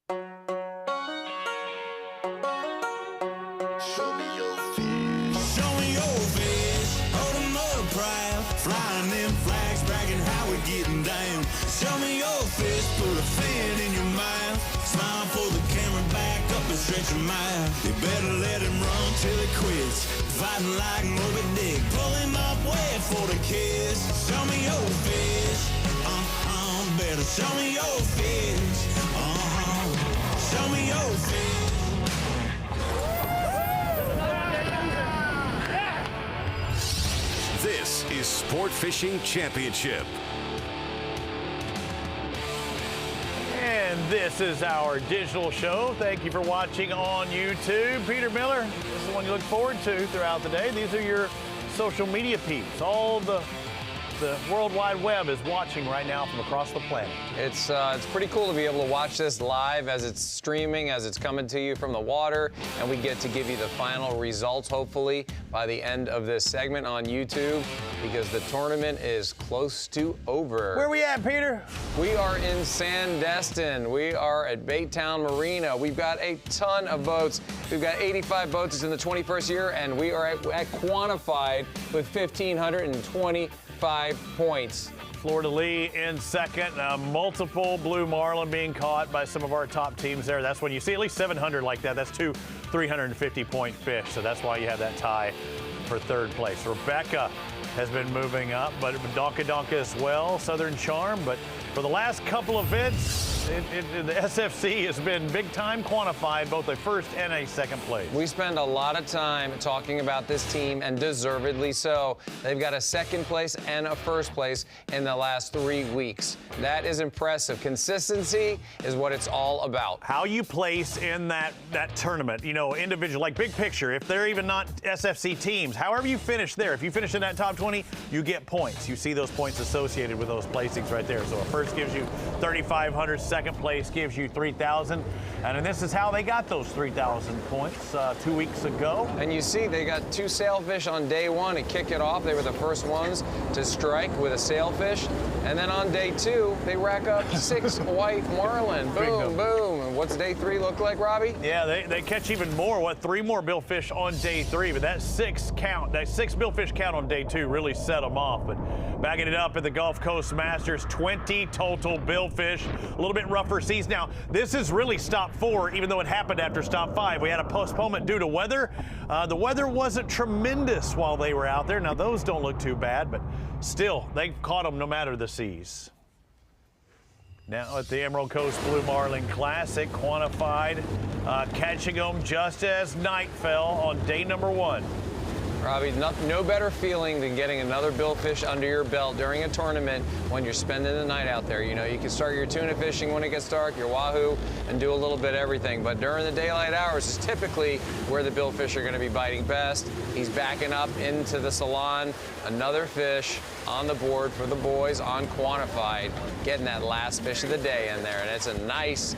Show me your fish. Show me your fish. Hold 'em up proud. Flying them flags, bragging how we getting down. Show me your fish. Put a fin in your mouth. Smile for the camera, back up and stretch your mouth. You better let him run till he quits. Fighting like Moby Dick. Pull him up way for the kiss. Show me your fish. Better show me your fish. Show me your fish. This is Sport Fishing Championship. And this is our digital show. Thank you for watching on YouTube. Peter Miller, this is the one you look forward to throughout the day. These are your social media peeps. All the World Wide Web is watching right now from across the planet. It's pretty cool to be able to watch this live as it's streaming, as it's coming to you from the water, and we get to give you the final results, hopefully, by the end of this segment on YouTube, because the tournament is close to over. Where are we at, Peter? We are in Sandestin. We are at Baytown Marina. We've got a ton of boats. We've got 85 boats. It's in the 21st year, and we are at quantified with 1,525 points. Florida Lee in second. Multiple blue marlin being caught by some of our top teams there. That's when you see at least 700 like that. That's two 350-point fish. So that's why you have that tie for third place. Rebecca has been moving up, but Donka Donka as well, Southern Charm. But for the last couple events, the SFC has been big time quantified, both a first and a second place. We spend a lot of time talking about this team, and deservedly so. They've got a second place and a first place in the last 3 weeks. That is impressive. Consistency is what it's all about. How you place in that tournament, you know, individual, like big picture, if they're even not SFC teams, however you finish there, if you finish in that top 20, you get points. You see those points associated with those placings right there. So a first gives you 3,500, second place gives you 3,000. And this is how they got those 3,000 points 2 weeks ago. And you see they got 2 sailfish on day 1 to kick it off. They were the first ones to strike with a sailfish. And then on day 2, they rack up 6 white marlin. Boom, boom. And what's day 3 look like, Robbie? Yeah, they catch even more. 3 more billfish on day 3, but that 6 billfish count on day 2 really set them off. But backing it up at the Gulf Coast Masters, 20 total billfish. A little bit rougher seas. Now, this is really stop 4, even though it happened after stop 5. We had a postponement due to weather. The weather wasn't tremendous while they were out there. Now, those don't look too bad, but still, they caught them no matter the seas. Now at the Emerald Coast Blue Marlin Classic, quantified, catching them just as night fell on day number 1. Robbie, no better feeling than getting another billfish under your belt during a tournament when you're spending the night out there. You know, you can start your tuna fishing when it gets dark, your wahoo, and do a little bit of everything. But during the daylight hours is typically where the billfish are going to be biting best. He's backing up into the salon. Another fish on the board for the boys on quantified, getting that last fish of the day in there. And it's a nice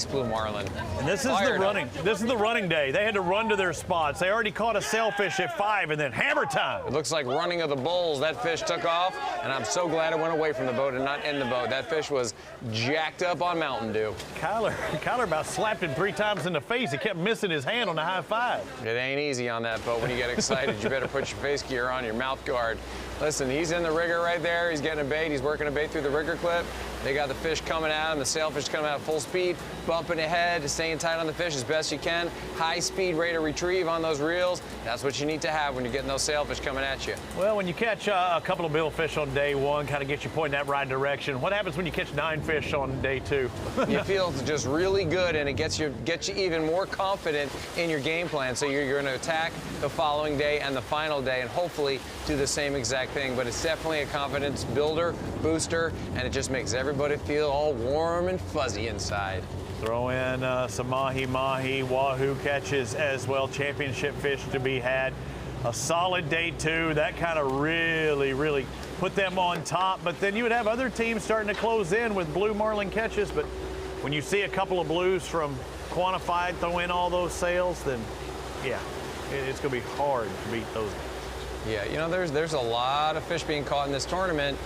blue marlin. And this is the running day. They had to run to their spots. They already caught a sailfish at 5, and then hammer time. It looks like running of the bulls. That fish took off, and I'm so glad it went away from the boat and not in the boat. That fish was jacked up on Mountain Dew. Kyler about slapped him 3 times in the face. He kept missing his hand on the high five. It ain't easy on that boat when you get excited. You better put your face gear on, your mouth guard. Listen, he's in the rigger right there. He's getting a bait. He's working a bait through the rigger clip. They got the fish coming at him, the sailfish coming out full speed, bumping ahead, staying tight on the fish as best you can. High speed rate of retrieve on those reels. That's what you need to have when you're getting those sailfish coming at you. Well, when you catch a couple of billfish on day 1, kind of get you pointing that right direction. What happens when you catch 9 fish on day 2? You feel just really good, and it gets you even more confident in your game plan. So you're going to attack the following day and the final day, and hopefully do the same exact thing. But it's definitely a confidence builder, booster, and it just makes everybody feel all warm and fuzzy inside. Throw in some mahi-mahi, wahoo catches as well. Championship fish to be had. A solid day 2. That kind of really put them on top. But then you would have other teams starting to close in with blue marlin catches. But when you see a couple of blues from quantified throw in all those sails, then yeah, it's going to be hard to beat those guys. Yeah, you know, there's a lot of fish being caught in this tournament.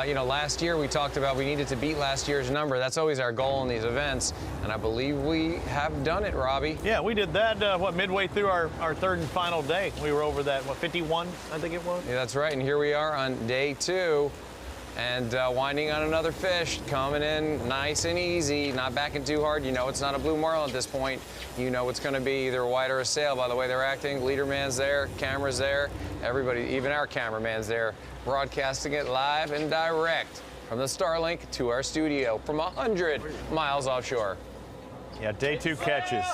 You know, last year we talked about we needed to beat last year's number. That's always our goal in these events, and I believe we have done it, Robbie. Yeah, we did that, midway through our third and final day. We were over that, 51, I think it was? Yeah, that's right, and here we are on day 2. And winding on another fish, coming in nice and easy, not backing too hard. You know it's not a blue marlin at this point. You know it's going to be either a white or a sail by the way they're acting. Leader man's there, camera's there, everybody, even our cameraman's there, broadcasting it live and direct from the Starlink to our studio from 100 miles offshore. Yeah, day 2 catches.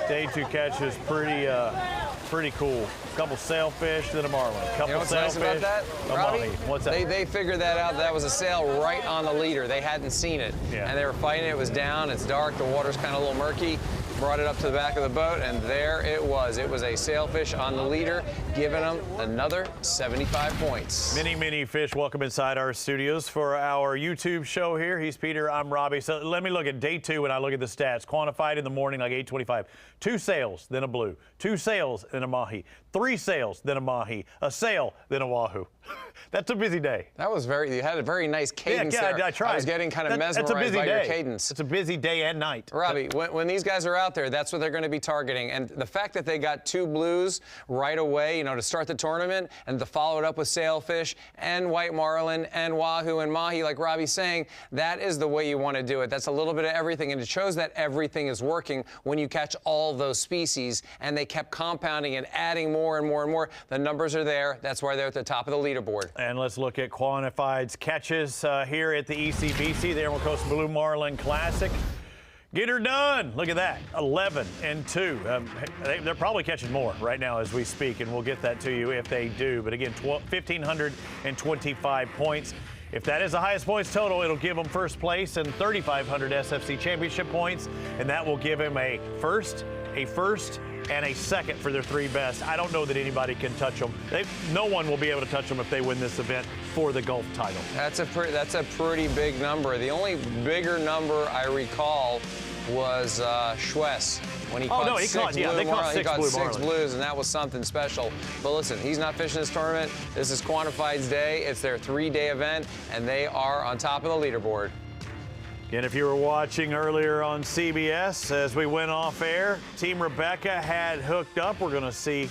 Day 2 catches, pretty cool. Couple sailfish, then a marlin. Couple You know what's nice about that, Robbie? What's that? They figured that out. That was a sail right on the leader. They hadn't seen it. Yeah. And they were fighting it. It was down. It's dark. The water's kind of a little murky. Brought it up to the back of the boat, and there it was. It was a sailfish on the leader, giving them another 75 points. Many fish. Welcome inside our studios for our YouTube show here. He's Peter, I'm Robbie. So let me look at day 2 and I look at the stats. Quantified in the morning, like 8:25. 2 sails, then a blue. 2 sails, then a mahi. 3 sails, then a mahi. A sail, then a wahoo. That's a busy day. That was you had a very nice cadence there. I tried. I was getting kind of mesmerized by your cadence. It's a busy day and night. Robbie, when these guys are out there, that's what they're going to be targeting. And the fact that they got 2 blues right away, you know, to start the tournament, and to follow it up with sailfish and white marlin and wahoo and mahi, like Robbie's saying, that is the way you want to do it. That's a little bit of everything, and it shows that everything is working when you catch all those species, and they kept compounding and adding more and more and more. The numbers are there. That's why they're at the top of the leaderboard. And let's look at quantified catches here at the ECBC, the Emerald Coast Blue Marlin Classic. Get her done. Look at that, 11 and 2. They're probably catching more right now as we speak, and we'll get that to you if they do. But again, 1,525 points. If that is the highest points total, it'll give them first place and 3,500 SFC championship points, and that will give him a first, and a second for their 3 best. I don't know that anybody can touch them. No one will be able to touch them if they win this event for the Gulf title. That's a pretty big number. The only bigger number I recall was Schwess when he caught six blues, and that was something special. But listen, he's not fishing this tournament. This is Quantified's day. It's their 3-day event, and they are on top of the leaderboard. Again, if you were watching earlier on CBS, as we went off air, Team Rebecca had hooked up. We're going to see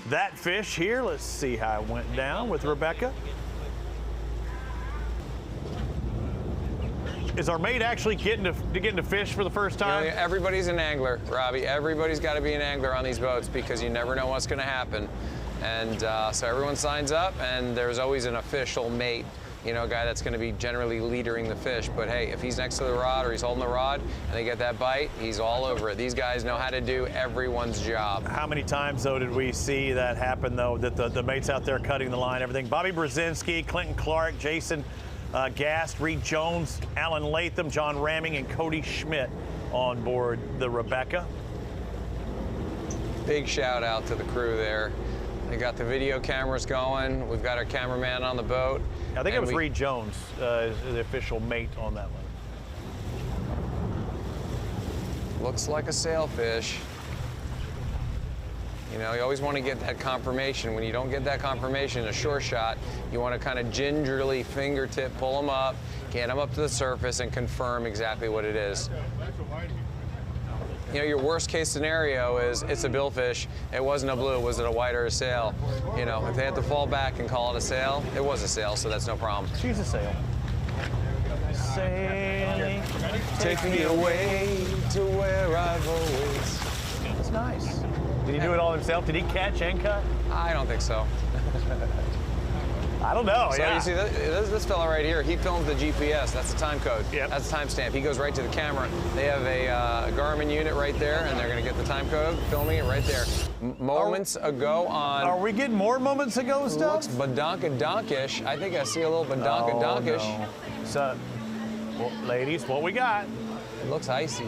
that fish here. Let's see how it went down with Rebecca. Is our mate actually getting to fish for the first time? You know, everybody's an angler, Robbie. Everybody's got to be an angler on these boats because you never know what's going to happen. And so everyone signs up, and there's always an official mate. You know, a guy that's going to be generally leadering the fish. But hey, if he's next to the rod or he's holding the rod and they get that bite, he's all over it. These guys know how to do everyone's job. How many times, though, did we see that happen, though, that the mates out there cutting the line, everything? Bobby Brzezinski, Clinton Clark, Jason Gast, Reed Jones, Alan Latham, John Ramming, and Cody Schmidt on board the Rebecca. Big shout out to the crew there. They got the video cameras going. We've got our cameraman on the boat. I think it was Reed Jones, the official mate on that one. Looks like a sailfish. You know, you always want to get that confirmation. When you don't get that confirmation in a short shot, you want to kind of gingerly fingertip pull them up, get them up to the surface, and confirm exactly what it is. You know, your worst case scenario is it's a billfish. It wasn't a blue. Was it a white or a sail? You know, if they had to fall back and call it a sail, it was a sail, so that's no problem. She's a sail. Sailing, take me away to where I've always. That's nice. Did he do it all himself? Did he catch and cut? I don't think so. I don't know. So you see, this fella right here, he films the GPS. That's the time code. Yep. That's the timestamp. He goes right to the camera. They have a Garmin unit right there, and they're going to get the time code, filming it right there. Moments ago on. Are we getting more moments ago stuff? Looks badonkadonkish. I think I see a little badonkadonkish. No. So, well, ladies, what we got? It looks icy.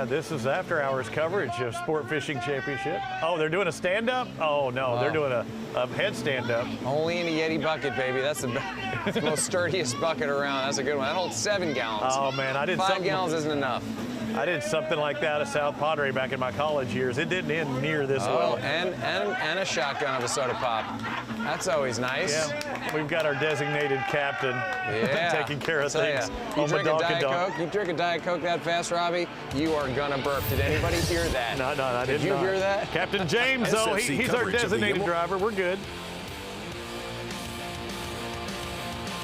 This is after-hours coverage of Sport Fishing Championship. Oh, they're doing a stand-up? Oh, no, they're doing a head stand-up. Only in a Yeti bucket, baby. That's the most sturdiest bucket around. That's a good one. That holds 7 gallons. Oh, man, I did 5 gallons isn't enough. I did something like that at South Padre back in my college years. It didn't end near this well. And a shotgun of a soda pop. That's always nice. Yeah, we've got our designated captain taking care of things. You drink a Diet Coke, you drink a Diet Coke that fast, Robbie, you are gonna burp. Did anybody hear that? No, I didn't. Did you hear that? Captain James, though, he's our designated driver. We're good.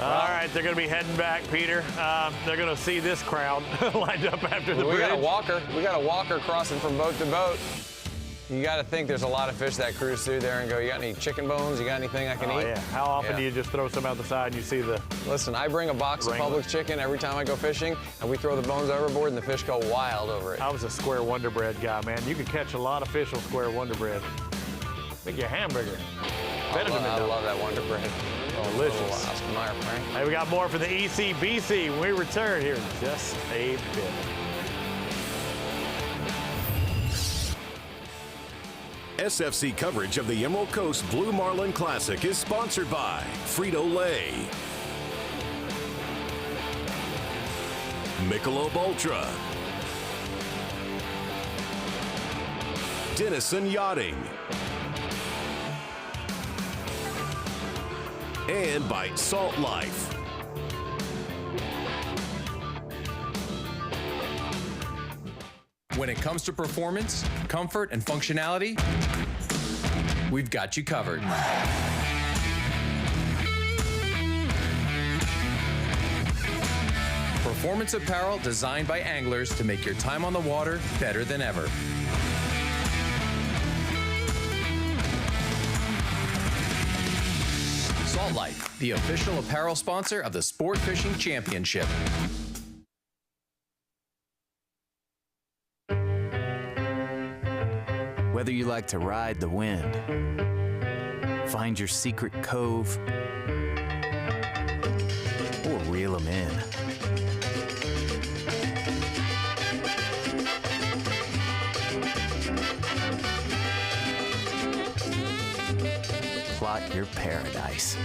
All right, they're going to be heading back, Peter. They're going to see this crowd lined up after the bridge. We got a walker crossing from boat to boat. You got to think there's a lot of fish that cruise through there and go, you got any chicken bones? You got anything I can eat? Yeah. How often do you just throw some out the side and you see the... Listen, I bring a box of Publix chicken every time I go fishing, and we throw the bones overboard, and the fish go wild over it. I was a Square Wonder Bread guy, man. You could catch a lot of fish on Square Wonder Bread. Make you a hamburger. I love that Wonder Bread. Delicious. Oscar Mayer, Frank. Hey, we got more for the ECBC when we return here in just a bit. SFC coverage of the Emerald Coast Blue Marlin Classic is sponsored by Frito-Lay, Michelob Ultra, Denison Yachting, and by Salt Life. When it comes to performance, comfort, and functionality, we've got you covered. Performance apparel designed by anglers to make your time on the water better than ever. Salt Life, the official apparel sponsor of the Sport Fishing Championship. Whether you like to ride the wind, find your secret cove, or reel them in. Plot your paradise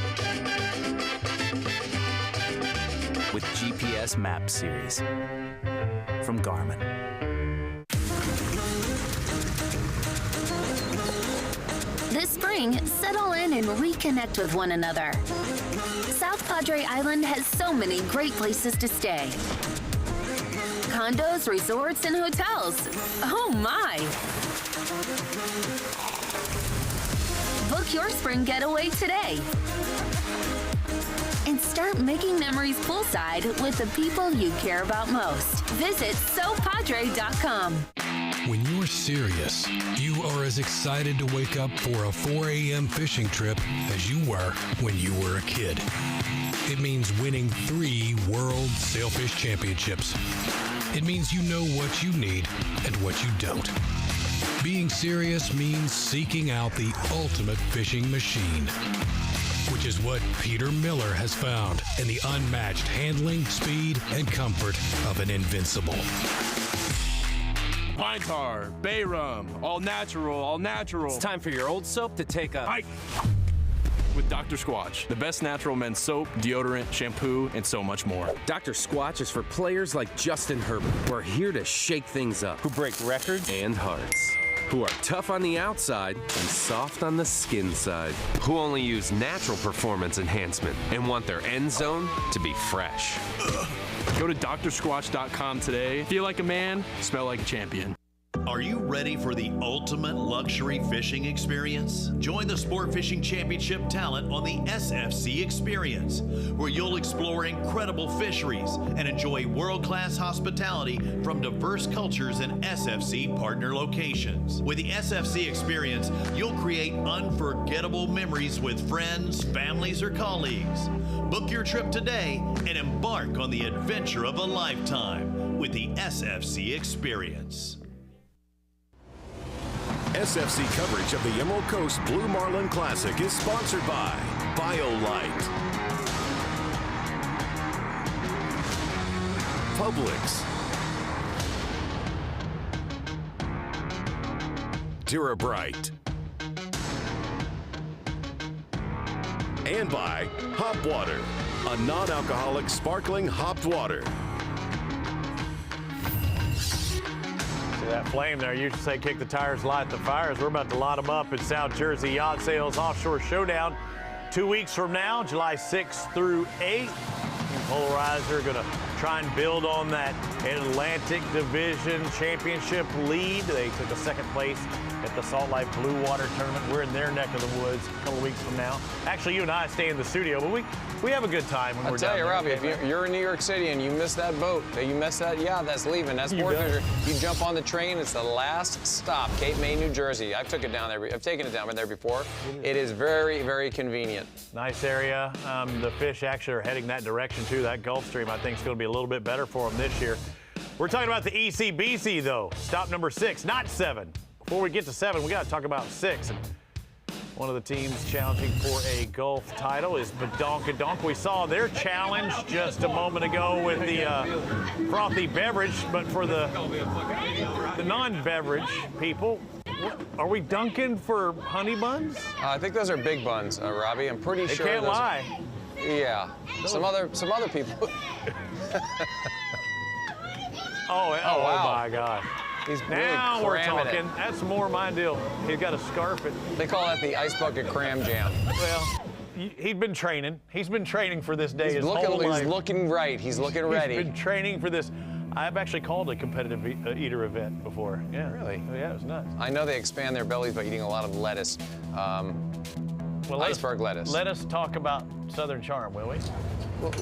with GPS Map Series from Garmin. This spring, settle in and reconnect with one another. South Padre Island has so many great places to stay. Condos, resorts, and hotels. Oh my! Book your spring getaway today. And start making memories poolside with the people you care about most. Visit SoPadre.com. When you're serious, you are as excited to wake up for a 4 a.m. fishing trip as you were when you were a kid. It means winning 3 World Sailfish Championships. It means you know what you need and what you don't. Being serious means seeking out the ultimate fishing machine, which is what Peter Miller has found in the unmatched handling, speed, and comfort of an Invincible. Pine tar, bay rum, all natural. It's time for your old soap to take a hike with Dr. Squatch, the best natural men's soap, deodorant, shampoo, and so much more. Dr. Squatch is for players like Justin Herbert, who are here to shake things up, who break records and hearts, who are tough on the outside and soft on the skin side, who only use natural performance enhancement and want their end zone to be fresh. Go to drsquatch.com today. Feel like a man, smell like a champion. Are you ready for the ultimate luxury fishing experience? Join the Sport Fishing Championship talent on the SFC Experience, where you'll explore incredible fisheries and enjoy world-class hospitality from diverse cultures and SFC partner locations. With the SFC Experience, you'll create unforgettable memories with friends, families, or colleagues. Book your trip today and embark on the adventure of a lifetime with the SFC Experience. SFC coverage of the Emerald Coast Blue Marlin Classic is sponsored by BioLite, Publix, Durabright, and by Hop Water, a non-alcoholic sparkling hopped water. that flame there. You used to say kick the tires, light the fires. We're about to light them up at South Jersey Yacht Sales Offshore Showdown 2 weeks from now, July 6th through 8th. Polarizer going to try and build on that Atlantic Division Championship lead. They took a second place at the Salt Lake Blue Water Tournament. We're in their neck of the woods a couple weeks from now. Actually, you and I stay in the studio, but we have a good time when we're down there. I'll tell you, Robbie, if you're in New York City and you miss that boat, you miss that yacht that's leaving, that sport fisher, you jump on the train, it's the last stop, Cape May, New Jersey. I've taken it down there before. It is very, very convenient. Nice area. The fish actually are heading that direction too. That Gulf Stream, I think, is going to be a little bit better for them this year. We're talking about the ECBC, though. Stop number 6, not 7. Before we get to 7, we got to talk about 6. And one of the teams challenging for a Gulf title is Badonkadonk. We saw their challenge just a moment ago with the frothy beverage, but for the non-beverage people, are we dunking for honey buns? I think those are big buns, Robbie. I'm pretty sure. They can't lie. Yeah. Some other people. Oh, wow. My God. He's really now we're talking. it. That's more my deal. He's got to scarf it. They call that the ice bucket cram jam. Well, he's been training. He's been training for this day his whole life. He's looking right. He's looking ready. He's been training for this. I've actually called a competitive eater event before. Yeah. Really? Yeah, it was nuts. I know they expand their bellies by eating a lot of lettuce. Iceberg lettuce. Let us talk about Southern Charm, will we? Well,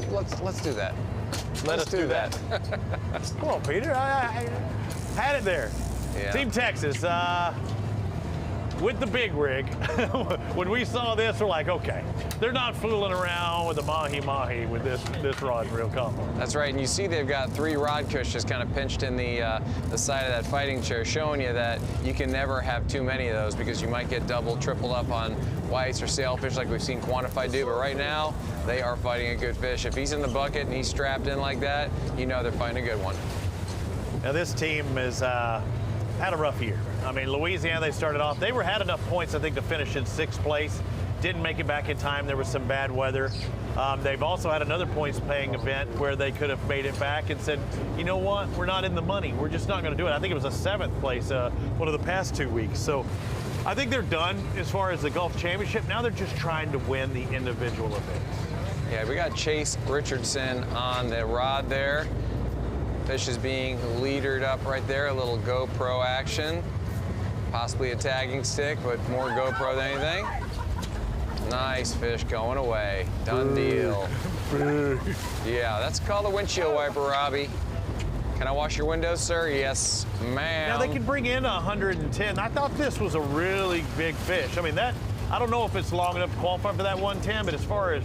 let's do that. Let's do that. Come on, Peter. I had it there. Yeah. Team Texas, with the big rig. When we saw this, we're like, okay, they're not fooling around with the mahi-mahi with this rod and reel combo. That's right, and you see they've got 3 rod cushions kind of pinched in the side of that fighting chair, showing you that you can never have too many of those because you might get double, tripled up on whites or sailfish like we've seen Quantified do, but right now, they are fighting a good fish. If he's in the bucket and he's strapped in like that, you know they're fighting a good one. Now this team has had a rough year. I mean, Louisiana, they started off, they had enough points, I think, to finish in 6th place. Didn't make it back in time. There was some bad weather. They've also had another points-paying event where they could have made it back and said, you know what, we're not in the money. We're just not going to do it. I think it was a 7th place one of the past 2 weeks. So I think they're done as far as the Gulf Championship. Now they're just trying to win the individual events. Yeah, we got Chase Richardson on the rod there. Fish is being leadered up right there, a little GoPro action. Possibly a tagging stick, but more GoPro than anything. Nice fish going away. Done deal. Yeah, that's called a windshield wiper, Robbie. Can I wash your windows, sir? Yes, ma'am. Now they can bring in 110. I thought this was a really big fish. I mean, I don't know if it's long enough to qualify for that 110, but as far as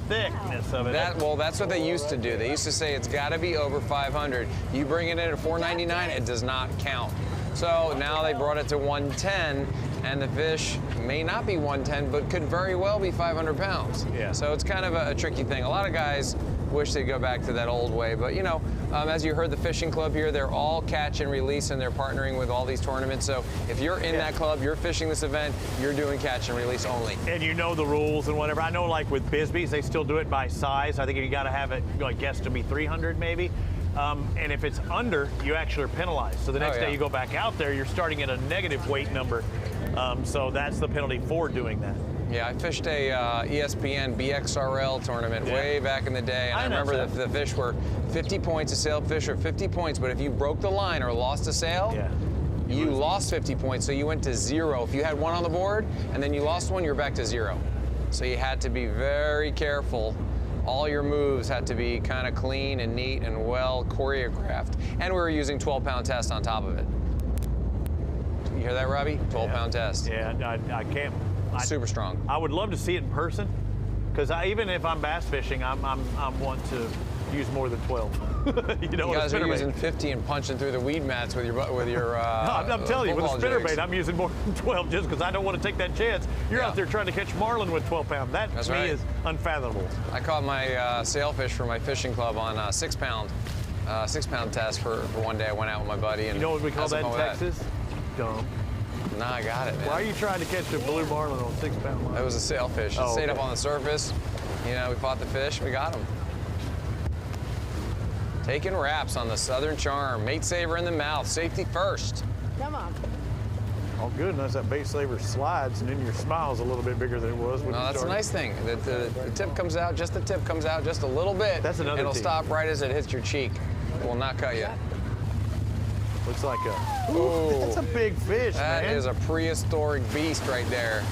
thickness of it. Well, that's what they used to do. They used to say it's got to be over 500. You bring it in at $4.99, it does not count. So now they brought it to 110, and the fish may not be 110, but could very well be 500 pounds. Yeah. So it's kind of a tricky thing. A lot of guys wish they'd go back to that old way, but you know, as you heard the fishing club here, they're all catch and release, and they're partnering with all these tournaments. So if you're in that club, you're fishing this event, you're doing catch and release only. And you know the rules and whatever. I know, like with Bisbees, they still do it by size. I think you got to have it, I guess, to be 300 maybe. And if it's under, you actually are penalized. So the next day you go back out there, you're starting at a negative weight number. So that's the penalty for doing that. Yeah, I fished a ESPN BXRL tournament way back in the day, and I remember the fish were 50 points. A sailfish are 50 points, but if you broke the line or lost a sail, you lost 50 points, so you went to 0. If you had one on the board and then you lost one, you're back to 0. So you had to be very careful. All your moves had to be kind of clean and neat and well choreographed. And we were using 12-pound test on top of it. You hear that, Robbie? 12-pound test. Yeah, I can't. Super strong. I would love to see it in person, because even if I'm bass fishing, I'm want to use more than 12. You guys are using 50 and punching through the weed mats with your no, I'm telling you, with a spinnerbait, I'm using more than 12 just because I don't want to take that chance. You're out there trying to catch marlin with 12 pounds. That to me is unfathomable. I caught my sailfish for my fishing club on a 6-pound test for one day. I went out with my buddy. And you know what we call that in Texas? Dumb. Nah, I got it, man. Why are you trying to catch a blue marlin on 6-pound line? It was a sailfish. It stayed up on the surface. You know, we fought the fish, we got him. Taking wraps on the Southern Charm. Mate saver in the mouth. Safety first. Come on. Oh, good. Notice that bait saver slides, and then your smile's a little bit bigger than it was when No, you that's a started. nice thing. The tip comes out, just the tip comes out just a little bit. That's another It'll tip. stop right as it hits your cheek. It will not cut you. Looks like a. Ooh. That's a big fish, That man. is a prehistoric beast right there.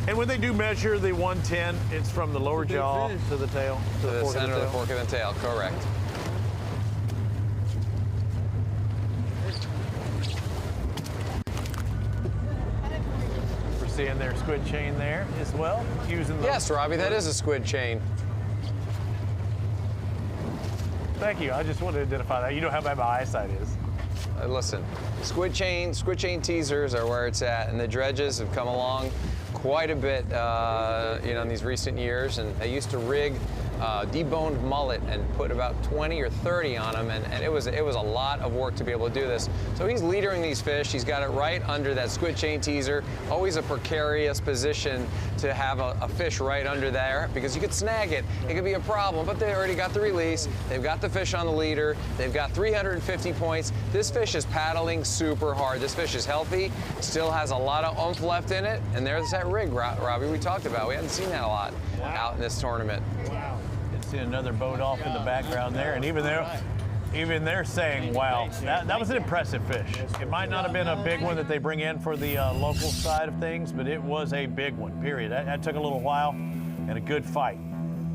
And when they do measure the 110, it's from the lower jaw to the tail, to the fork center of the of the tail. fork of the tail, correct. We're seeing their squid chain there as well, using the. Yes, Robbie, that is a squid chain. Thank you. I just wanted to identify that. You know how bad my eyesight is. Listen, squid chain teasers are where it's at, and the dredges have come along quite a bit, in these recent years. And I used to rig deboned mullet and put about 20 or 30 on them, and it was a lot of work to be able to do this. So he's leadering these fish. He's got it right under that squid chain teaser. Always a precarious position to have a fish right under there, because you could snag it. It could be a problem, but they already got the release. They've got the fish on the leader. They've got 350 points. This fish is paddling super hard. This fish is healthy, still has a lot of oomph left in it, and there's that rig, Robbie, we talked about. We hadn't seen that a lot out in this tournament. Wow. See another boat off in the background there, and even they're saying, wow, that was an impressive fish. It might not have been a big one that they bring in for the local side of things, but it was a big one, period. That took a little while and a good fight.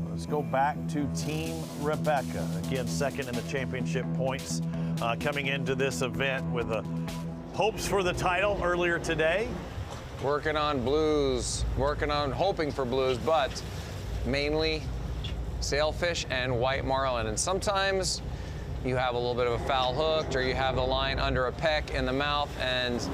Let's go back to Team Rebecca. Again, second in the championship points coming into this event with hopes for the title earlier today. Working on blues, hoping for blues, but mainly sailfish and white marlin. And sometimes you have a little bit of a foul hooked, or you have the line under a peck in the mouth,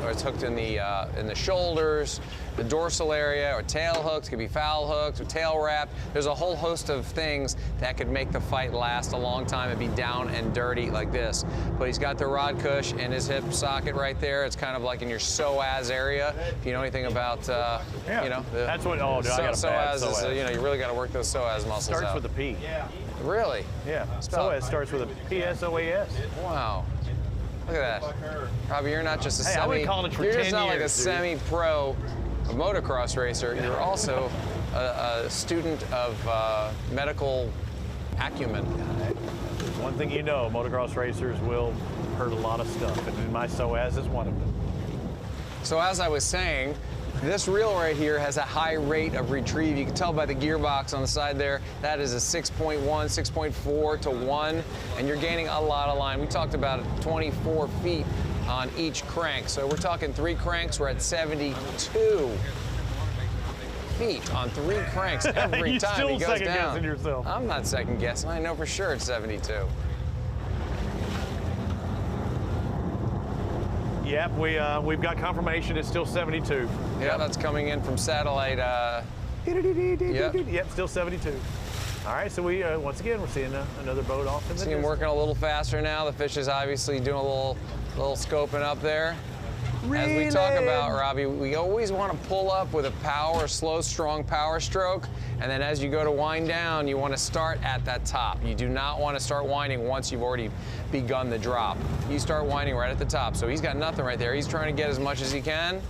or it's hooked in the shoulders, the dorsal area, or tail hooks. It could be foul hooked or tail wrapped. There's a whole host of things that could make the fight last a long time and be down and dirty like this. But he's got the rod cush in his hip socket right there. It's kind of like in your psoas area. If you know anything about, That's what. Oh, dude, I got a bad psoas. psoas. You really got to work those psoas muscles Starts out. with a P. Yeah. Really? Yeah. Spell it. Psoas starts with a P-S-O-A-S. Wow. Look at that. Robbie, you're not just a Hey, I went to college for you're 10 just not like a years, dude. semi-pro motocross racer. You're also a student of medical acumen. One thing you know, motocross racers will hurt a lot of stuff, and my psoas is one of them. So as I was saying, this reel right here has a high rate of retrieve. You can tell by the gearbox on the side there, that is a 6.1, 6.4 to 1, and you're gaining a lot of line. We talked about 24 feet on each crank. So we're talking 3 cranks, we're at 72 feet on 3 cranks every You're time still he goes second down. guessing yourself. I'm not second guessing, I know for sure it's 72. Yep, we've got confirmation it's still 72. Yeah, that's coming in from satellite. Yep, still 72. All right, so we once again we're seeing another boat off in the See him distance. working a little faster now. The fish is obviously doing a little scoping up there. As we talk about, Robbie, we always want to pull up with a slow, strong power stroke. And then as you go to wind down, you want to start at that top. You do not want to start winding once you've already begun the drop. You start winding right at the top. So he's got nothing right there. He's trying to get as much as he can.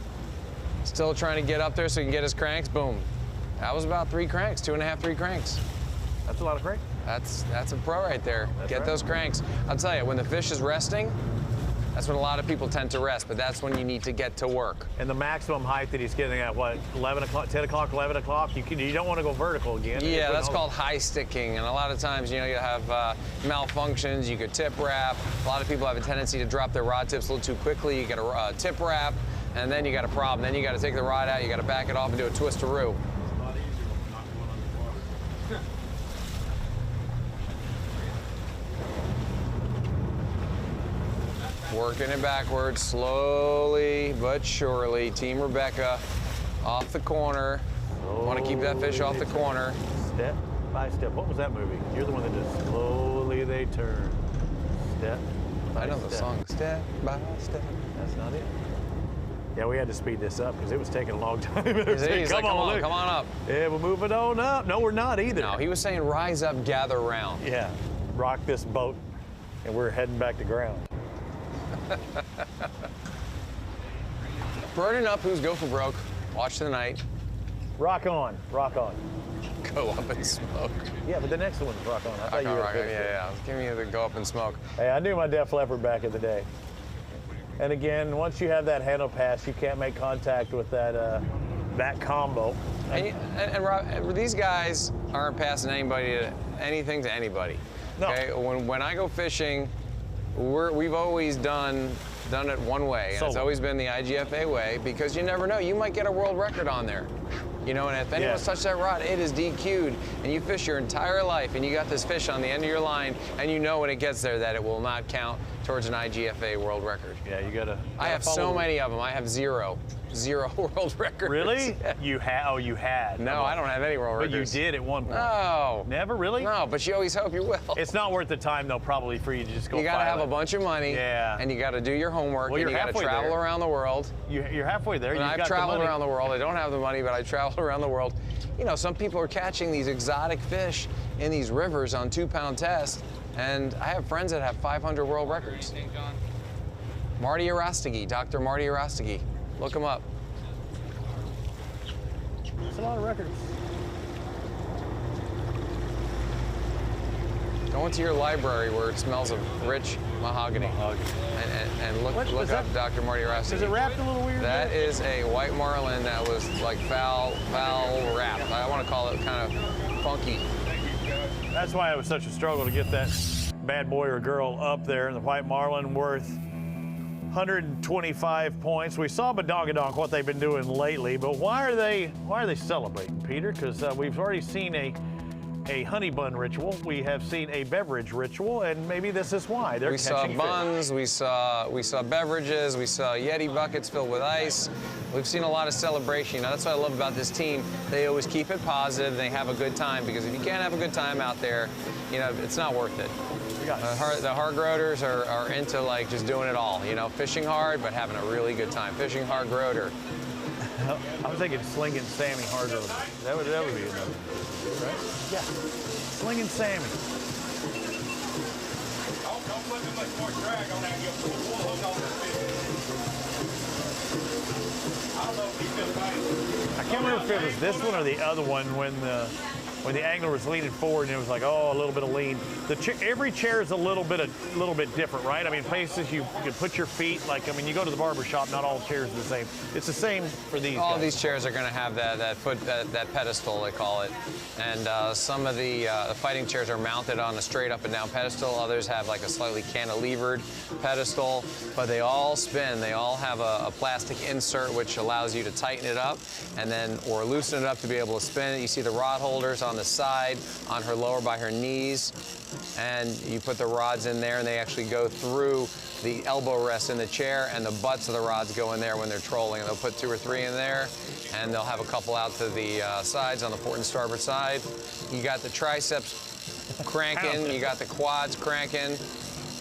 Still trying to get up there so he can get his cranks. Boom. That was about 3 cranks, 2.5, 3 cranks. That's a lot of cranks. That's a pro right there. Get those cranks. I'll tell you, when the fish is resting, that's when a lot of people tend to rest, but that's when you need to get to work. And the maximum height that he's getting at, what, 11 o'clock, 10 o'clock, 11 o'clock? You don't want to go vertical again. Yeah, that's called high sticking, and a lot of times, you have malfunctions. You could tip wrap. A lot of people have a tendency to drop their rod tips a little too quickly. You got to tip wrap, and then you got a problem. Then you got to take the rod out. You got to back it off and do a twist-a-roo. Working it backwards, slowly but surely. Team Rebecca off the corner. Want to keep that fish off the corner. Step by step. What was that movie? You're the one that just slowly they turn. Step by step. I know the song. Step by step. That's not it. Yeah, we had to speed this up because it was taking a long time. He's like, come on up. Yeah, we're moving on up. No, we're not either. No, he was saying rise up, gather round. Yeah. rock this boat, and we're heading back to ground. Burning up who's go for broke. Watch the night. Rock on, rock on. Go up and smoke. Yeah, but the next one's rock on. I thought you were rock on. Yeah. Give me the go up and smoke. Hey, I knew my Def Leppard back in the day. And again, once you have that handle pass, you can't make contact with that that combo. And Rob, these guys aren't passing anything to anybody. No. Okay? When I go fishing, we've always done it one way, and it's always been the IGFA way, because you never know, you might get a world record on there. You know, and if anyone's touched that rod, it is DQ'd, and you fish your entire life, and you got this fish on the end of your line, and you know when it gets there that it will not count towards an IGFA world record. Yeah, you gotta I have so many of them. I have zero world records. Really? You had? Oh, you had. No, I don't have any world records. But you did at one point. No. Never really? No, but you always hope you will. It's not worth the time, though, probably, for you to just go. You got to have a bunch of money. Yeah. And you got to do your homework. Well, and you got to travel around the world. You're halfway there. And I've traveled around the world. I don't have the money, but I traveled around the world. You know, some people are catching these exotic fish in these rivers on 2-pound tests, and I have friends that have 500 world records. Marty Arostegui, Dr. Marty Arostegui. Look him up. That's a lot of records. Go into your library where it smells of rich mahogany. And look up Dr. Marty Arostegui. Is it wrapped a little weird? That is a white marlin that was like foul wrapped. I want to call it kind of funky. That's why it was such a struggle to get that bad boy or girl up there. And the white marlin worth 125 points. We saw Badongadonk, what they've been doing lately, but why are they celebrating, Peter? Because we've already seen a honey bun ritual. We have seen a beverage ritual, and maybe this is why they're catching fish. We saw buns. We saw beverages. We saw Yeti buckets filled with ice. We've seen a lot of celebration. You know, that's what I love about this team. They always keep it positive. They have a good time, because if you can't have a good time out there, you know, it's not worth it. The hard groaters are into like just doing it all, you know, fishing hard but having a really good time. Fishing hard groater. I was thinking Slinging Sammy hard groater. That would be another, right? Yeah, Slinging Sammy. Don't put too much more drag on that. You'll hook on the fish. I don't know if he's gonna bite. I can't remember if it was this one or the other one when the angler was leaning forward and it was like, oh, a little bit of lean. Every chair is a little bit different, right? I mean, places you can put your feet, like, I mean, you go to the barber shop, not all chairs are the same. It's the same for these All guys. these chairs are going to have that pedestal, they call it. And some of the fighting chairs are mounted on a straight up and down pedestal. Others have like a slightly cantilevered pedestal, but they all spin. They all have a plastic insert which allows you to tighten it up and then, or loosen it up to be able to spin it. You see the rod holders on the side, on her lower by her knees, and you put the rods in there and they actually go through the elbow rest in the chair, and the butts of the rods go in there when they're trolling. They'll put 2 or 3 in there, and they'll have a couple out to the sides on the port and starboard side. You got the triceps cranking, you got the quads cranking,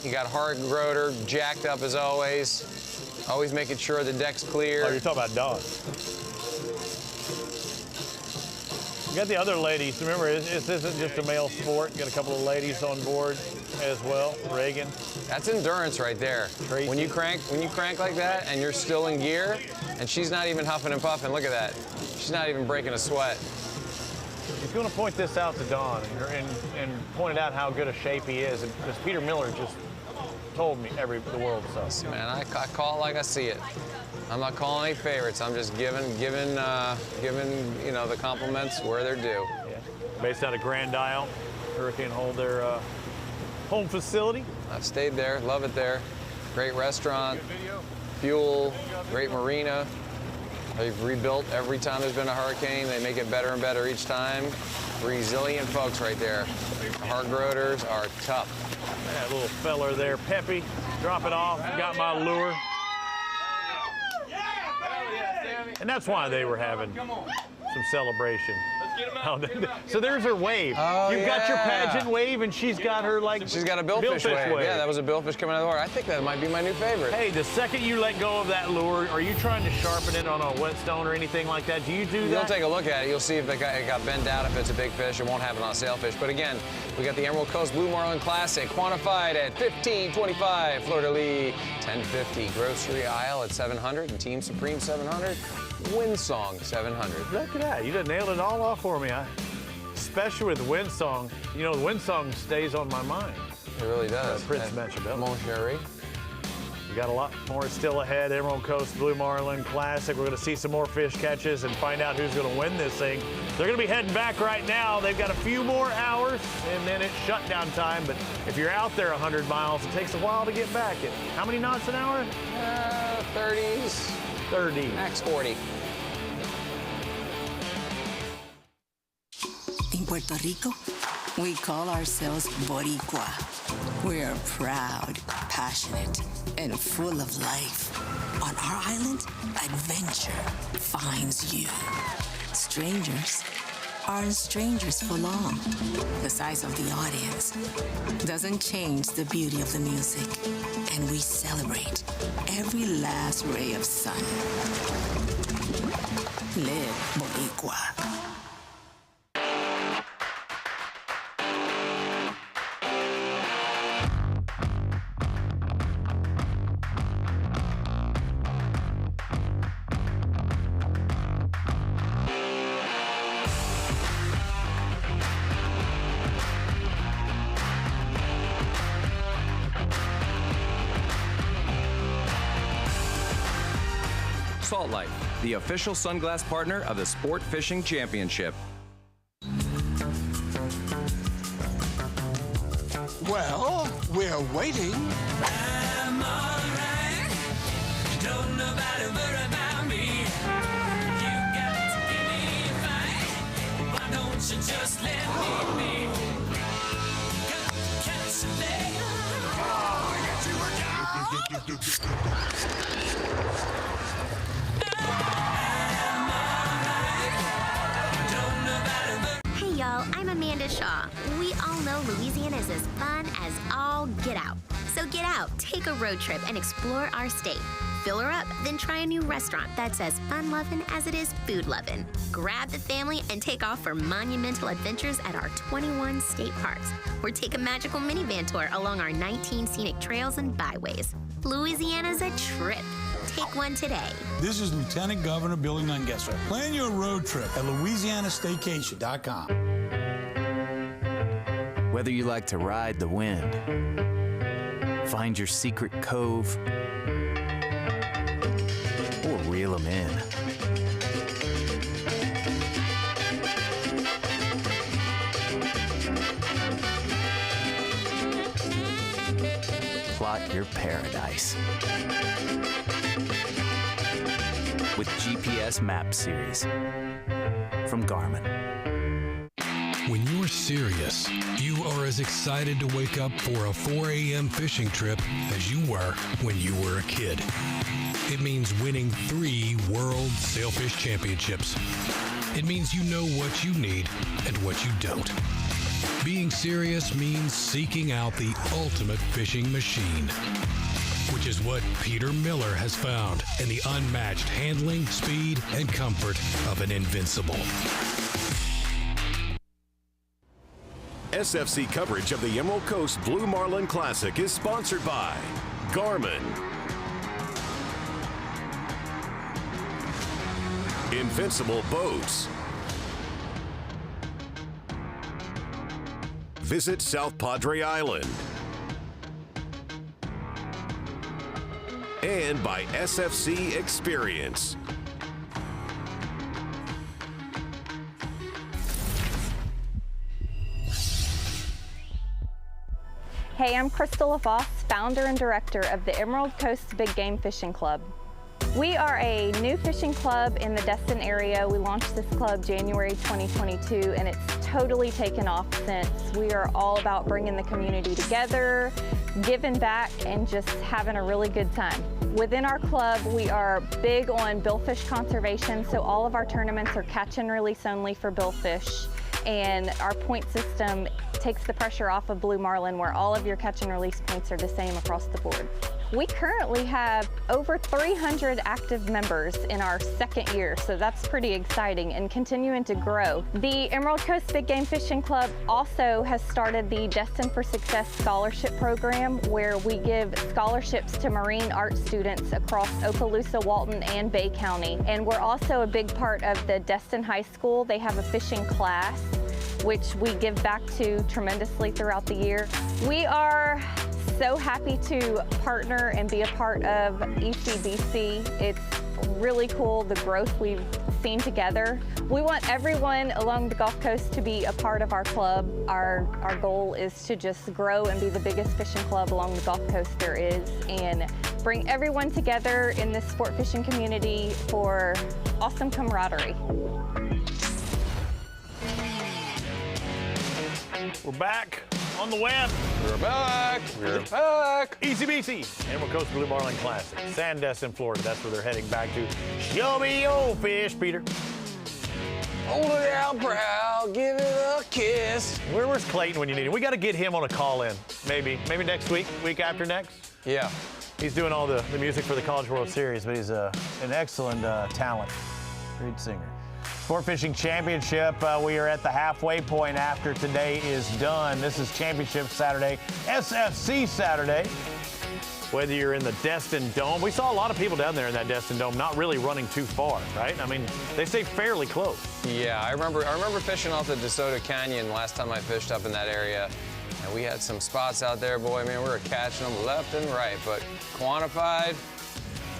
you got hard groater jacked up as always. Always making sure the deck's clear. Oh, you're talking about Dawn. You got the other ladies. Remember, this isn't just a male sport. You got a couple of ladies on board as well. Reagan. That's endurance right there. Tracy. When you crank like that and you're still in gear, and she's not even huffing and puffing. Look at that. She's not even breaking a sweat. He's going to point this out to Don and pointed out how good a shape he is. And because Peter Miller just told me the world so. Man, I call it like I see it. I'm not calling any favorites. I'm just giving you know, the compliments where they're due. Yeah. Based out of Grand Isle, Hurricane Hold, their home facility. I've stayed there, love it there. Great restaurant, fuel, great marina. They've rebuilt every time there's been a hurricane. They make it better and better each time. Resilient folks right there. Hard groaters are tough. That little feller there, Peppy, drop it off, got my lure. And that's why they were having some celebration. Let's get 'em out. Get 'em out. So there's her wave. Oh, You've got your yeah. pageant wave, and she's got her like. She's got a billfish wave. Yeah, that was a billfish coming out of the water. I think that might be my new favorite. Hey, the second you let go of that lure, are you trying to sharpen it on a whetstone or anything like that? Do you do that? You'll take a look at it. You'll see if it got bent out. If it's a big fish, it won't happen on a sailfish. But again, we got the Emerald Coast Blue Marlin Classic quantified at $15.25. Fleur-de-lis $10.50. Grocery aisle at $700, and Team Supreme $700. Windsong $700. Look at that. You done nailed it all off for me. Especially with Windsong. You know, Windsong stays on my mind. It really does. Prince Machiavelli. Mon Chéri. We got a lot more still ahead. Emerald Coast Blue Marlin Classic. We're going to see some more fish catches and find out who's going to win this thing. They're going to be heading back right now. They've got a few more hours, and then it's shutdown time. But if you're out there 100 miles, it takes a while to get back. How many knots an hour? 30s. 30. Max 40. In Puerto Rico, we call ourselves Boricua. We're proud, passionate, and full of life. On our island, adventure finds you. Strangers aren't strangers for long. The size of the audience doesn't change the beauty of the music, and we celebrate every last ray of sun. Live Boricua. Salt Life, the official sunglass partner of the Sport Fishing Championship. Well, we're waiting. I'm alright. Don't nobody worry about me. You got to give me a fight. Why don't you just let me be? Got to catch a leg. Oh, I got you worked out. Hey y'all, I'm Amanda Shaw. We all know Louisiana is as fun as all get out. So get out, take a road trip, and explore our state. Fill her up, then try a new restaurant that's as fun-loving as it is food-loving. Grab the family and take off for monumental adventures at our 21 state parks. Or take a magical minivan tour along our 19 scenic trails and byways. Louisiana's a trip. Take one today. This is Lieutenant Governor Billy Nungesser. Plan your road trip at LouisianaStaycation.com. Whether you like to ride the wind, find your secret cove, or reel them in. Plot your paradise with GPS Map Series from Garmin. When you're serious, you are as excited to wake up for a 4 a.m. fishing trip as you were when you were a kid. It means winning 3 World Sailfish Championships. It means you know what you need and what you don't. Being serious means seeking out the ultimate fishing machine, which is what Peter Miller has found in the unmatched handling, speed, and comfort of an Invincible. SFC coverage of the Emerald Coast Blue Marlin Classic is sponsored by Garmin, Invincible Boats, Visit South Padre Island, and by SFC Experience. Hey, I'm Crystal LaFosse, founder and director of the Emerald Coast Big Game Fishing Club. We are a new fishing club in the Destin area. We launched this club January 2022, and it's totally taken off since. We are all about bringing the community together, giving back, and just having a really good time. Within our club, we are big on billfish conservation, so all of our tournaments are catch and release only for billfish, and our point system takes the pressure off of blue marlin, where all of your catch and release points are the same across the board. We currently have over 300 active members in our second year, so that's pretty exciting and continuing to grow. The Emerald Coast Big Game Fishing Club also has started the Destin for Success Scholarship Program, where we give scholarships to marine art students across Okaloosa, Walton, and Bay County. And we're also a big part of the Destin High School. They have a fishing class, which we give back to tremendously throughout the year. We are so happy to partner and be a part of ECBC. It's really cool, the growth we've seen together. We want everyone along the Gulf Coast to be a part of our club. Our goal is to just grow and be the biggest fishing club along the Gulf Coast there is, and bring everyone together in this sport fishing community for awesome camaraderie. We're back on the web. We're back. We're back. ECBC, Emerald Coast Blue Marlin Classic. Sandestin, Florida. That's where they're heading back to. Show me your fish, Peter. Hold it out proud, give it a kiss. Where's Clayton when you need him? We got to get him on a call-in. Maybe next week, week after next. Yeah. He's doing all the music for the College World Series, but he's an excellent talent. Great singer. Sport Fishing Championship, we are at the halfway point after today is done. This is Championship Saturday, SFC Saturday. Whether you're in the Destin Dome, we saw a lot of people down there in that Destin Dome not really running too far, right? I mean, they stay fairly close. Yeah, I remember fishing off the DeSoto Canyon last time I fished up in that area. And we had some spots out there, boy, man, we were catching them left and right. But Quantified,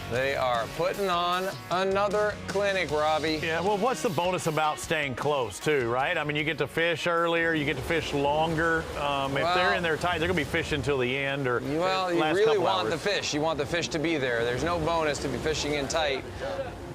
they are putting on another clinic, Robbie. Yeah, well, what's the bonus about staying close, too, right? I mean, you get to fish earlier, you get to fish longer. If they're in there tight, they're going to be fishing until the end or well, you last really couple want hours. the fish. You want the fish to be there. There's no bonus to be fishing in tight.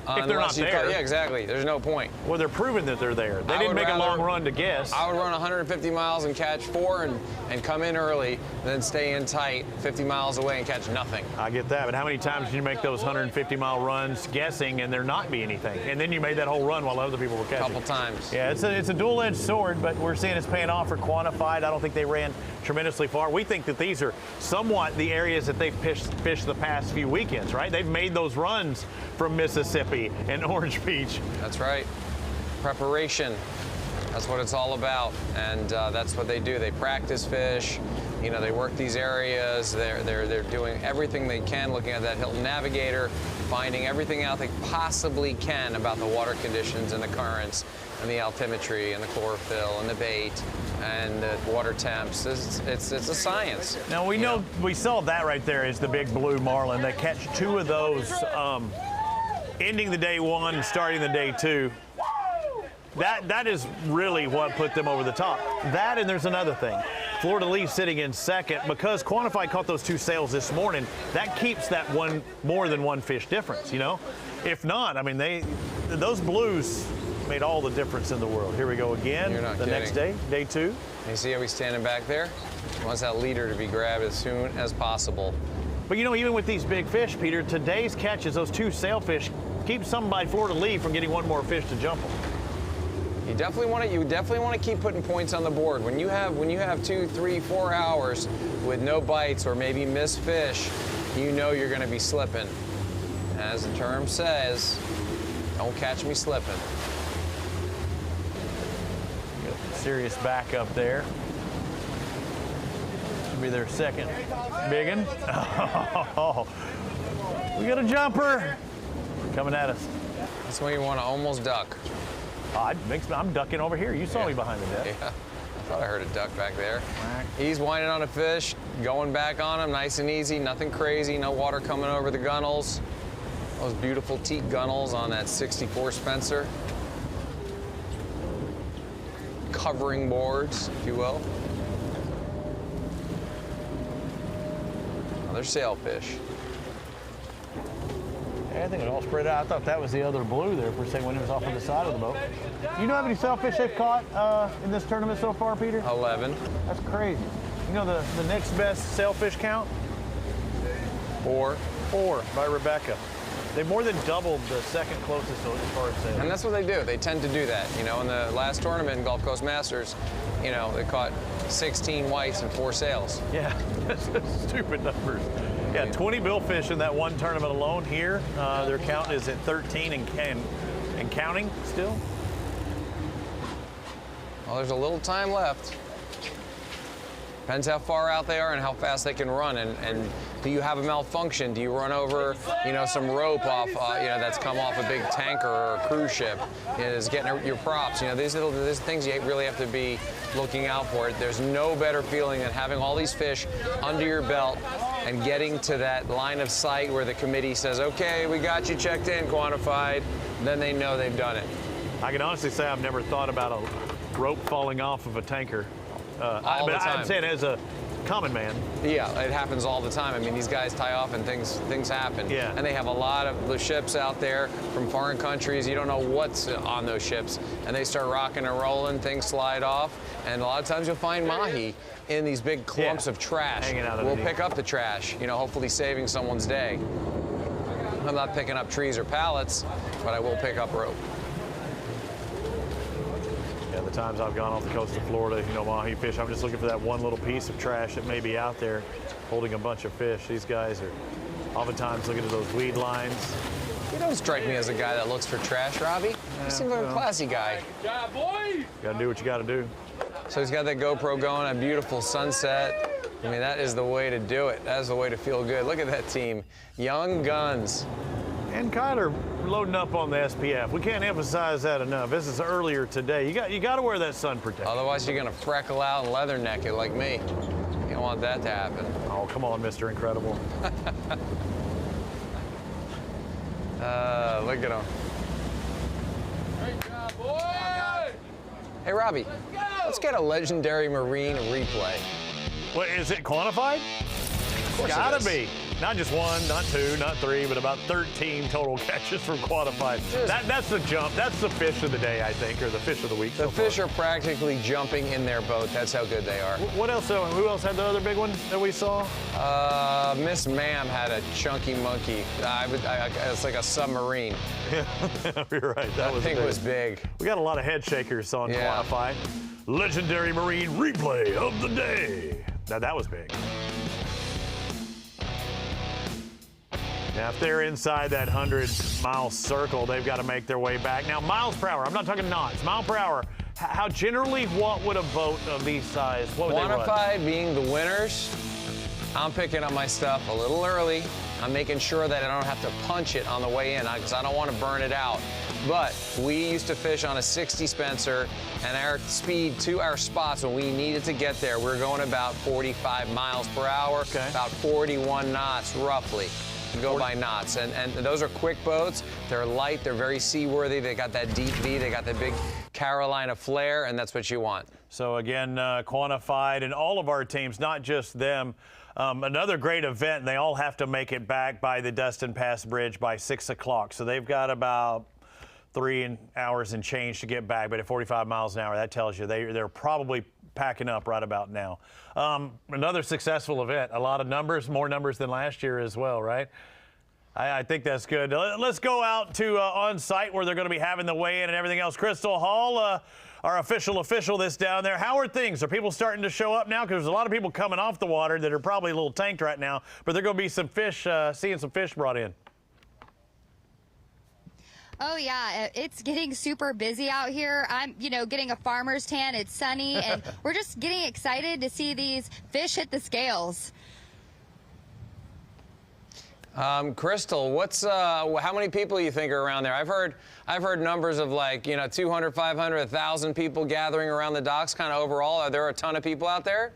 If they're not there. Yeah, exactly. There's no point. Well, they're proving that they're there. They didn't make a long run to guess. I would run 150 miles and catch 4 and come in early, then stay in tight 50 miles away and catch nothing. I get that, but how many times did you make those 150-mile runs guessing and there not be anything? And then you made that whole run while other people were catching. A couple times. Yeah, it's a dual-edged sword, but we're seeing it's paying off for Quantified. I don't think they ran tremendously far. We think that these are somewhat the areas that they've fished the past few weekends, right? They've made those runs from Mississippi and Orange Beach. That's right. Preparation. That's what it's all about, and that's what they do. They practice fish. You know, they work these areas. They're doing everything they can, looking at that Hilton Navigator, finding everything out they possibly can about the water conditions and the currents and the altimetry and the chlorophyll and the bait and the water temps. It's a science. Now we know we saw that right there is the big blue marlin. They catch 2 of those, ending the day 1 and starting the day 2. That is really what put them over the top. That, and there's another thing. Florida Lee sitting in second because Quantified caught those 2 sails this morning. That keeps that more than one fish difference, you know? If not, I mean, those blues made all the difference in the world. Here we go again. You're not kidding. Next day, day 2. You see how he's standing back there? He wants that leader to be grabbed as soon as possible. But you know, even with these big fish, Peter, today's catches, those 2 sailfish, keep somebody Florida Lee from getting 1 more fish to jump them. You definitely want to keep putting points on the board. When you have 2, 3, 4 hours with no bites or maybe missed fish, you know you're going to be slipping. As the term says, don't catch me slipping. Serious backup there. Should be their second biggin. Oh, we got a jumper coming at us. That's when you want to almost duck. I'm ducking over here. You saw me behind the deck. Yeah, I thought I heard a duck back there. He's winding on a fish, going back on him, nice and easy, nothing crazy, no water coming over the gunnels. Those beautiful teak gunnels on that 64 Spencer. Covering boards, if you will. Another sailfish. Okay, I think it all spread out. I thought that was the other blue there for a second when it was off on the side of the boat. You know how many sailfish they've caught in this tournament so far, Peter? 11. That's crazy. You know the next best sailfish count? 4. 4 by Rebecca. They more than doubled the second closest as far as sailfish. And that's what they do. They tend to do that. You know, in the last tournament in Gulf Coast Masters, you know, they caught 16 whites and 4 sails. Yeah, that's stupid numbers. Yeah, 20 billfish in that one tournament alone here. Their count is at 13 and counting still. Well, there's a little time left. Depends how far out they are and how fast they can run. And do you have a malfunction? Do you run over, you know, some rope off, you know, that's come off a big tanker or a cruise ship? You know, is getting your props. You know, these things you really have to be looking out for. There's no better feeling than having all these fish under your belt and getting to that line of sight where the committee says, okay, we got you checked in, quantified. Then they know they've done it. I can honestly say I've never thought about a rope falling off of a tanker. All the time. I'm saying as a common man. Yeah, it happens all the time. I mean, these guys tie off and things happen. Yeah. And they have a lot of the ships out there from foreign countries. You don't know what's on those ships. And they start rocking and rolling, things slide off. And a lot of times you'll find mahi in these big clumps of trash. Hanging out We'll underneath. pick up the trash, you know, hopefully saving someone's day. I'm not picking up trees or pallets, but I will pick up rope. Yeah, the times I've gone off the coast of Florida, you know, mahi fish, I'm just looking for that one little piece of trash that may be out there holding a bunch of fish. These guys are oftentimes looking at those weed lines. You don't strike me as a guy that looks for trash, Robbie. You seem like a classy guy. Gotta do what you gotta do. So he's got that GoPro going, a beautiful sunset. I mean, that is the way to do it. That is the way to feel good. Look at that team. Young guns. And Kyler loading up on the SPF. We can't emphasize that enough. This is earlier today. You got to wear that sun protection. Otherwise, you're going to freckle out and leatherneck it like me. You don't want that to happen. Oh, come on, Mr. Incredible. Look at him. Great job, boy! Hey, Robbie, let's get a legendary marine replay. What, is it quantified? Of course Gotta it is. be. Not just 1, not 2, not 3, but about 13 total catches from quantified. That's the jump. That's the fish of the day, I think, or the fish of the week. The fish are practically jumping in their boat. That's how good they are. What else? Who else had the other big one that we saw? Miss Ma'am had a chunky monkey. It's like a submarine. Yeah, you're right. That thing was big. We got a lot of head shakers on Yeah. Quantify. Legendary Marine replay of the day. Now that was big. Now, if they're inside that 100-mile circle, they've got to make their way back. Now, miles per hour. I'm not talking knots. Mile per hour. How generally, what would a boat of these size? What would they run? Quantified being the winners, I'm picking up my stuff a little early. I'm making sure that I don't have to punch it on the way in because I don't want to burn it out. But we used to fish on a 60 Spencer, and our speed to our spots when we needed to get there, we were going about 45 miles per hour, about 41 knots roughly. You go by knots, and those are quick boats. They're light, they're very seaworthy. They got that deep V, they got the big Carolina flare, and that's what you want. So again, Quantified and all of our teams, not just them. Another great event, and they all have to make it back by the Dustin Pass Bridge by 6 o'clock. So they've got about 3 hours and change to get back, but at 45 miles an hour, that tells you they're probably packing up right about now. Another successful event, a lot of numbers, more numbers than last year as well, right? I think that's good. Let's go out to on site where they're going to be having the weigh-in and everything else. Crystal Hall, our official that's down there. How are things? Are people starting to show up now? Because there's a lot of people coming off the water that are probably a little tanked right now, but they're going to be some fish, seeing some fish brought in. Oh yeah, it's getting super busy out here. I'm, getting a farmer's tan. It's sunny, and we're just getting excited to see these fish hit the scales. Crystal, how many people you think are around there? I've heard numbers of 200, 500, 1,000 people gathering around the docks kind of overall. Are there a ton of people out there?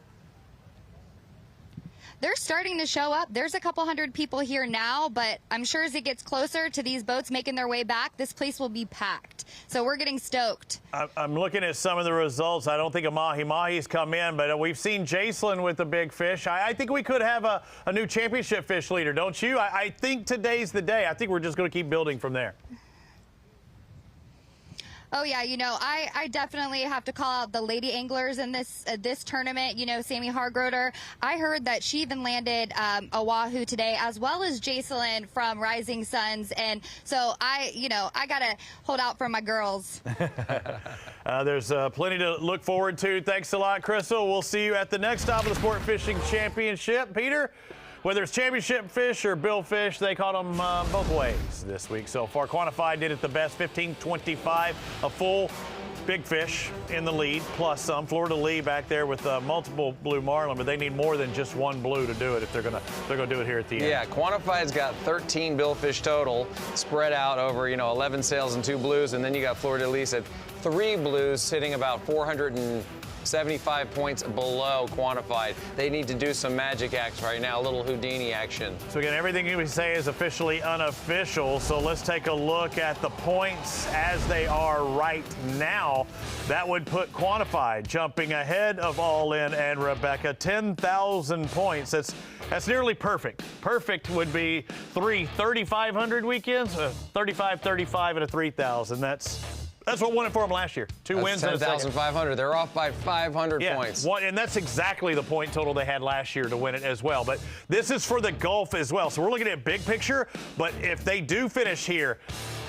they're starting to show up. There's a couple hundred people here now, but I'm sure as it gets closer to these boats making their way back, this place will be packed. So we're getting stoked. I'm looking at some of the results. I don't think a mahi-mahi's come in, but we've seen Jacelyn with the big fish. I think we could have a new championship fish leader, don't you? I think today's the day. I think we're just going to keep building from there. Oh, yeah, you know, I definitely have to call out the lady anglers in this tournament. You know, Sammy Hargroder, I heard that she even landed a wahoo today, as well as Jacelyn from Rising Suns. And so I got to hold out for my girls. There's plenty to look forward to. Thanks a lot, Crystal. We'll see you at the next stop of the Sport Fishing Championship. Peter, whether it's championship fish or billfish, they caught them both ways this week so far. Quantified did it the best, 15.25, a full big fish in the lead, plus some. Florida Lee back there with multiple blue marlin, but they need more than just one blue to do it if they're gonna do it here at the end. Yeah, Quantified's got 13 billfish total, spread out over 11 sails and 2 blues, and then you got Florida Lee at 3 blues, sitting about 475 points below Quantified. They need to do some magic acts right now, a little Houdini action. So again, everything we say is officially unofficial, so let's take a look at the points as they are right now. That would put Quantified jumping ahead of All In and Rebecca, 10,000 points. That's nearly perfect. Perfect would be 3 3,500 weekends, 35, 35, and a 3,000. That's what won it for them last year. 2 wins and 10,500. They're off by 500 points. And that's exactly the point total they had last year to win it as well. But this is for the Gulf as well. So we're looking at big picture. But if they do finish here,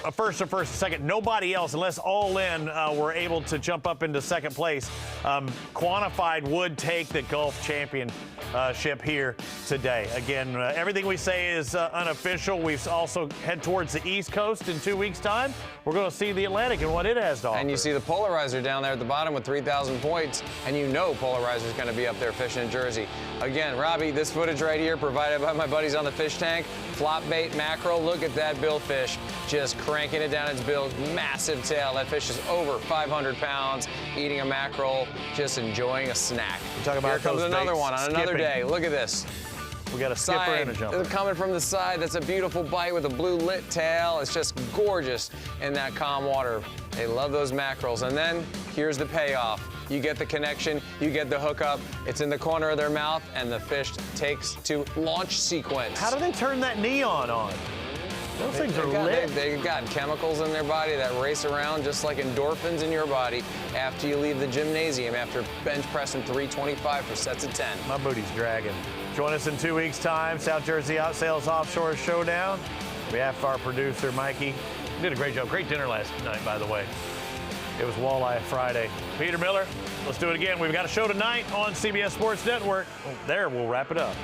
a first, second, nobody else, unless All In were able to jump up into second place, Quantified would take the Gulf Championship here today. Again, everything we say is unofficial. We also head towards the East Coast in 2 weeks' time. We're going to see the Atlantic and what it has to offer. And you see the Polarizer down there at the bottom with 3,000 points, and you know Polarizer's going to be up there fishing in Jersey. Again, Robbie, this footage right here provided by my buddies on the fish tank. Flop bait mackerel. Look at that billfish just cranking it down its bill. Massive tail. That fish is over 500 pounds, eating a mackerel, just enjoying a snack. Talk about here comes another one on another day. Look at this. We got a skipper and a jumper. Coming from the side, that's a beautiful bite with a blue lit tail. It's just gorgeous in that calm water. They love those mackerels. And then here's the payoff. You get the connection, you get the hookup. It's in the corner of their mouth, and the fish takes to launch sequence. How do they turn that neon on? Those things are lit. They've got chemicals in their body that race around just like endorphins in your body after you leave the gymnasium after bench pressing 325 for sets of 10. My booty's dragging. Join us in 2 weeks' time. South Jersey Outsails Offshore Showdown. On behalf of our producer, Mikey. You did a great job. Great dinner last night, by the way. It was Walleye Friday. Peter Miller, let's do it again. We've got a show tonight on CBS Sports Network. There, we'll wrap it up.